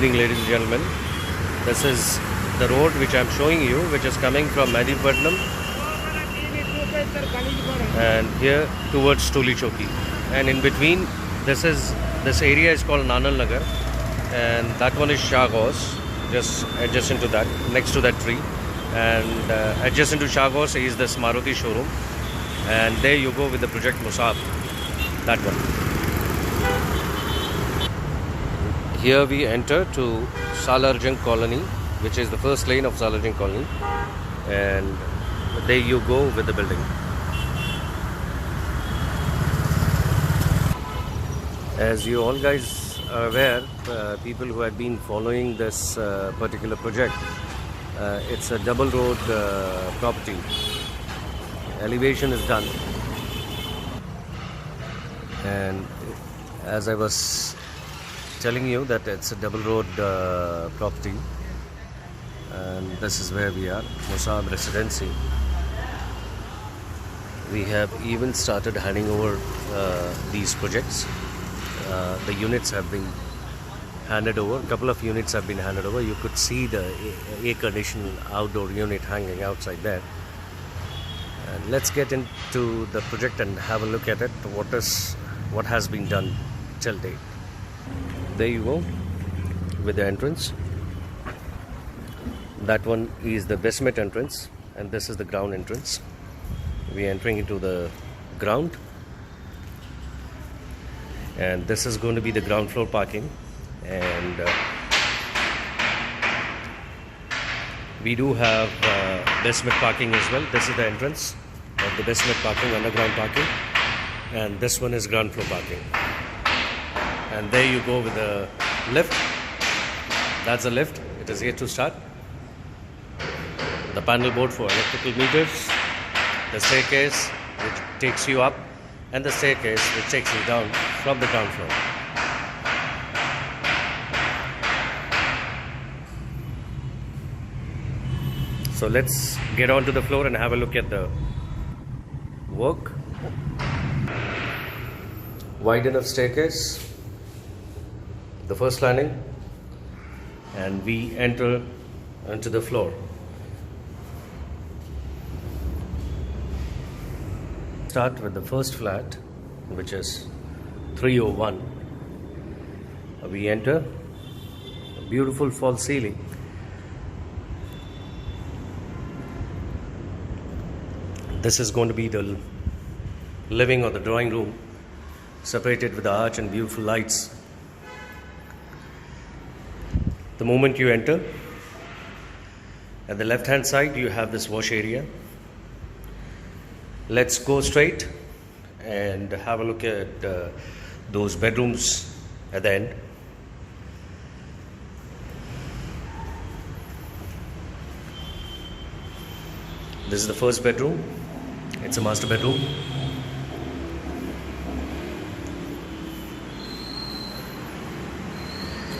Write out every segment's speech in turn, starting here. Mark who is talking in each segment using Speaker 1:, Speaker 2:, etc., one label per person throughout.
Speaker 1: Good evening, ladies and gentlemen. This is the road which I am showing you, which is coming from Medipatnam and here towards Tuli Choki. And in between, this area is called Nanal Nagar, and that one is Shahghaus, just adjacent to that, next to that tree. And adjacent to Shahghaus is this Maruti showroom, and there you go with the project Musab, that one. Here we enter to Salarjung Colony, which is the first lane of Salarjung Colony, and there you go with the building. As you all guys are aware, people who have been following this particular project, it's a double road property. Elevation is done, and as I was telling you that it's a double road property, and this is where we are, Musab Residency. We have even started handing over these projects. The units have been handed over. A couple of units have been handed over. You could see the air-conditioned outdoor unit hanging outside there. And let's get into the project and have a look at it. What has been done till date. There you go with the entrance. That one is the basement entrance, and this is the ground entrance. We are entering into the ground, and this is going to be the ground floor parking. And we do have basement parking as well. This is the entrance of the basement parking, underground parking, and this one is ground floor parking. And there you go with the lift. That's the lift. It is here to start. The panel board for electrical meters, the staircase which takes you up, and the staircase which takes you down from the ground floor. So let's get onto the floor and have a look at the work. Wide enough staircase, the first landing, and we enter onto the floor. Start with the first flat, which is 301. We enter a beautiful false ceiling. This is going to be the living or the drawing room, separated with the arch and beautiful lights. The moment you enter, at the left hand side you have this wash area. Let's go straight and have a look at those bedrooms at the end. This is the first bedroom. It's a master bedroom.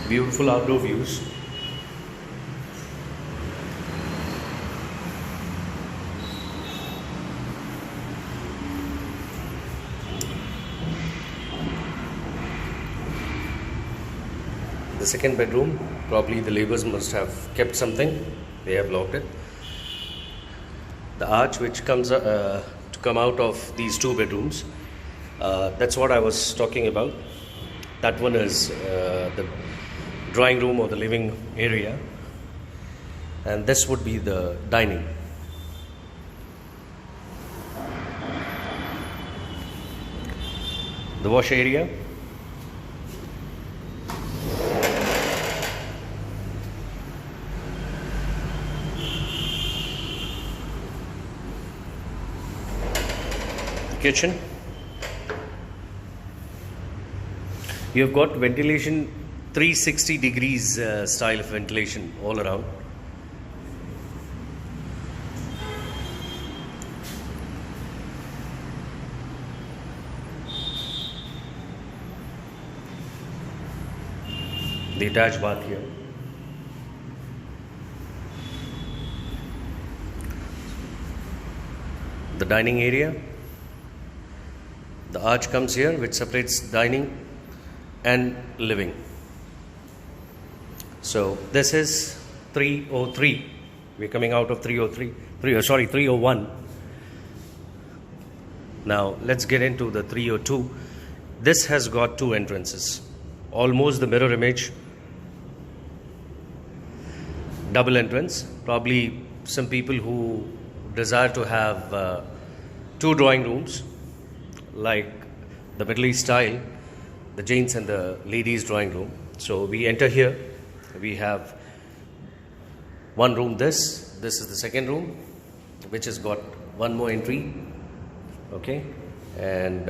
Speaker 1: Beautiful outdoor views. The second bedroom, probably the labourers must have kept something. They have locked it. The arch which comes to come out of these two bedrooms, that's what I was talking about. That one is the drawing room or the living area, and this would be the dining. The wash area. Kitchen. You have got ventilation, 360 degrees style of ventilation all around. The attached bath here. The dining area. The arch comes here, which separates dining and living. So this is 303. We're coming out of 301. Now let's get into the 302. This has got two entrances, almost the mirror image, double entrance. Probably some people who desire to have two drawing rooms, like the Middle East style, the gents and the ladies drawing room. So we enter here. We have one room. This is the second room, which has got one more entry. Okay, and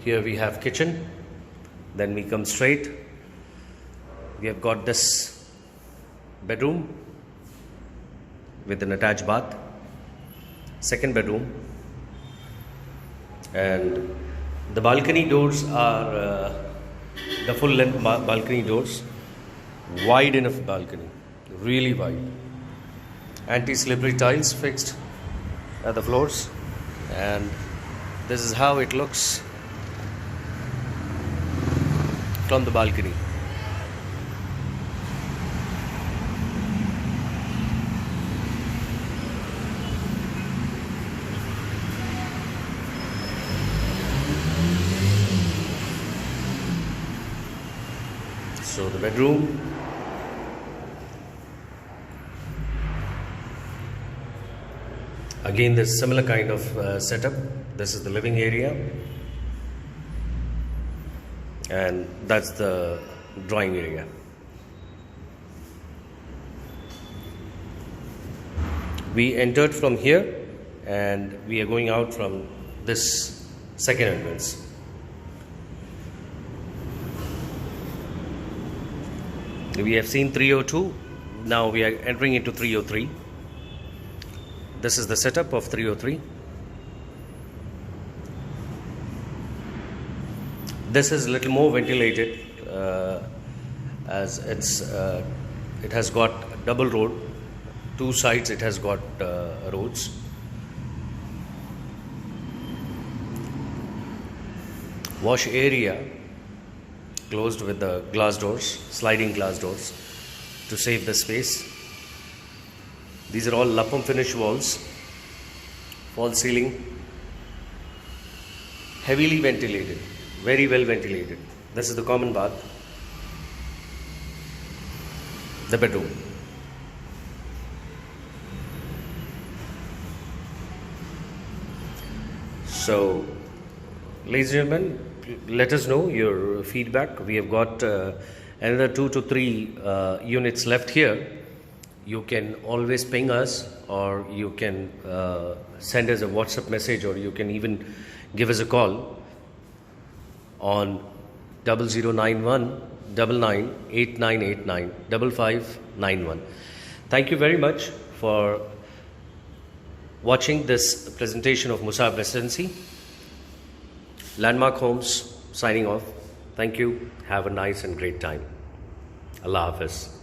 Speaker 1: here we have kitchen. Then we come straight. We have got this bedroom with an attached bath. Second bedroom, and the balcony doors are the full length balcony doors, wide enough balcony, really wide. Anti-slippery tiles fixed at the floors, and this is how it looks from the balcony. So the bedroom, again this similar kind of setup. This is the living area, and that's the drawing area. We entered from here and we are going out from this second entrance. We have seen 302, now we are entering into 303. This is the setup of 303. This is a little more ventilated as it has got double road. Two sides it has got roads. Wash area closed with the glass doors, sliding glass doors to save the space. These are all Lappam finish walls, false ceiling, heavily ventilated, very well ventilated. This is the common bath, the bedroom. So, ladies and gentlemen, let us know your feedback. We have got another 2 to 3 units left here. You can always ping us, or you can send us a WhatsApp message, or you can even give us a call on 0091 998989 5591. Thank you very much for watching this presentation of Musab Residency. Landmark Homes signing off. Thank you. Have a nice and great time. Allah Hafiz.